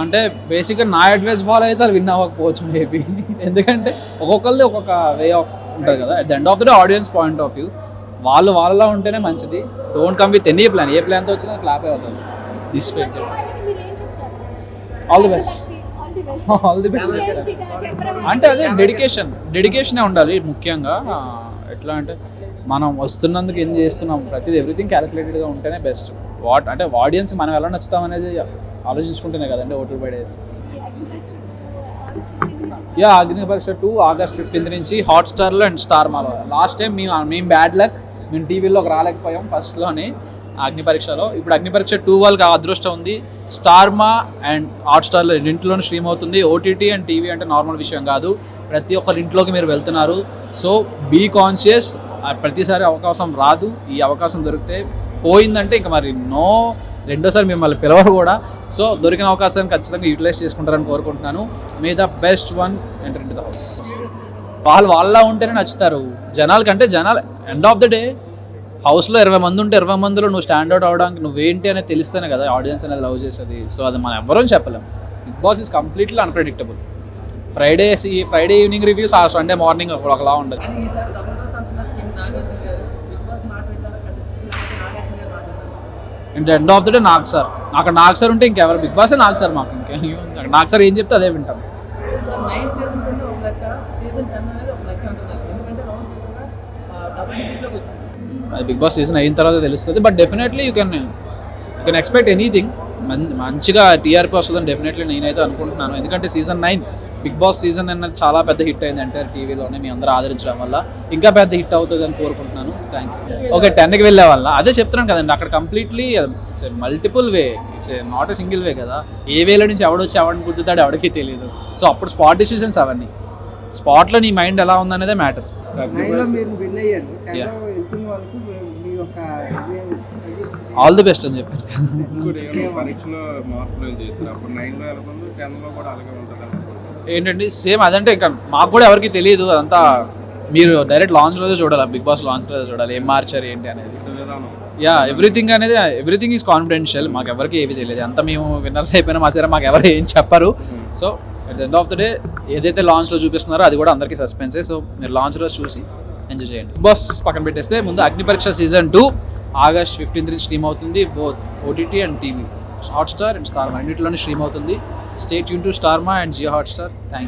అంటే బేసిక్గా నా అడ్వైస్ ఫాలో అయితే అది విన్ అవ్వకపోవచ్చు మేబీ. ఎందుకంటే ఒక్కొక్కరిది ఒక్కొక్క వే ఆఫ్ ఉంటుంది కదా. At the end of the day audience point of view వాళ్ళలా ఉంటేనే మంచిది. Don't come with any plan. ఏ ప్లాన్తో వచ్చినా ఫ్లాప్ అవుతుంది. This way all the best. All the best. అంటే అదే డెడికేషనే ఉండాలి ముఖ్యంగా. ఎట్లా అంటే మనం వస్తున్నందుకు ఏం చేస్తున్నాం ప్రతిదీ ఎవ్రీథింగ్ క్యాలిక్యులేటెడ్గా ఉంటేనే బెస్ట్. అంటే ఆడియన్స్ మనం ఎలా నచ్చుతాం అనేది ఆలోచించుకుంటేనే కదండి ఓటు పడేది. అగ్ని పరీక్ష 2 ఆగస్ట్ 15 నుంచి హాట్స్టార్లో అండ్ స్టార్ మాలో. లాస్ట్ టైం మేము బ్యాడ్ లక్, మేము టీవీలోకి రాలేకపోయాం ఫస్ట్లోనే అగ్ని పరీక్షలో. ఇప్పుడు అగ్ని పరీక్ష 2 వాళ్ళకి అదృష్టం ఉంది. స్టార్మా అండ్ హాట్స్టార్లో రెండింటిలోనే స్ట్రీమ్ అవుతుంది. ఓటీటీ అండ్ టీవీ అంటే నార్మల్ విషయం కాదు. ప్రతి ఒక్కరి ఇంట్లోకి మీరు వెళ్తున్నారు. So be conscious. ప్రతిసారి అవకాశం రాదు. ఈ అవకాశం దొరికితే పోయిందంటే ఇంకా మరి రెండోసారి మిమ్మల్ని పిలవరు కూడా. సో దొరికిన అవకాశాన్ని ఖచ్చితంగా యూటిలైజ్ చేసుకుంటారని కోరుకుంటున్నాను. May the best one enter in to the house. వాళ్ళ ఉంటేనే నచ్చుతారు జనాలకంటే. జనాలు ఎండ్ ఆఫ్ ద డే హౌస్లో 20 మంది ఉంటే 20 మందిలో నువ్వు స్టాండ్అవుట్ అవడానికి నువ్వేంటి అనేది తెలిస్తేనే కదా ఆడియన్స్ అనేది లవ్ చేసేది. సో అది మనం ఎవరూ చెప్పలేం. Bigg Boss is completely unpredictable. Friday evening reviews, ఆ సండే మార్నింగ్ ఒకలా ఉండదు. And end of the day Nag sir ఉంటే ఇంకెవరు బిగ్ బాస్ నాగ్ సార్. మాకు నాగ్ సార్ ఏం చెప్తే అదే వింటాం. అది బిగ్ బాస్ సీజన్ అయిన తర్వాత తెలుస్తుంది. But definitely you can expect anything. మంచిగా టీఆర్పీ వస్తుందని డెఫినెట్లీ నేనైతే అనుకుంటున్నాను. ఎందుకంటే సీజన్ 9 బిగ్ బాస్ సీజన్ అనేది చాలా పెద్ద హిట్ అయింది ఎంటైర్ టీవీలోనే. మీ అందరూ ఆదరించడం వల్ల ఇంకా పెద్ద హిట్ అవుతుంది అని కోరుకుంటున్నాను. Thank you. ఓకే, 10కి వెళ్ళే వల్ల అదే చెప్తున్నాను కదండి. అక్కడ completely multiple way, it's not a single way కదా. ఏ వేలో నుంచి ఎవడొచ్చి ఎవరిని గుద్దుతాడు ఎవరికి తెలియదు. సో అప్పుడు స్పాట్ డిసిషన్స్ అవన్నీ. స్పాట్లో నీ మైండ్ ఎలా ఉందనేదే మ్యాటర్. ఆల్ ది బెస్ట్ అని చెప్పారు. ఏంటండి సేమ్ అదంటే ఇంకా మాకు కూడా ఎవరికి తెలియదు. అదంతా మీరు డైరెక్ట్ లాంచ్ రోజే చూడాలి. బిగ్ బాస్ లాంచ్ రోజే చూడాలి ఏం మార్చారు ఏంటి అనేది. Everything is confidential. మాకు ఎవరికి ఏవి తెలియదు. అంతా మేము విన్నర్స్ అయిపోయినా మా సరే మాకు ఎవరు ఏం చెప్పరు. So at the end of the day ఏదైతే లాంచ్లో చూపిస్తున్నారో అది కూడా అందరికీ సస్పెన్సే. సో మీరు లాంచ్ రోజు చూసి ఎంజాయ్ చేయండి. బిగ్ బాస్ పక్కన పెట్టేస్తే ముందు అగ్ని పరీక్ష సీజన్ 2 ఆగస్ట్ 15 నుంచి స్ట్రీమ్ అవుతుంది. Both OTT and TV, Hotstar and Star Maa అన్నింటిలోనే స్ట్రీమ్ అవుతుంది. Stay tune to Star Maa and Jio Hotstar. Thank you.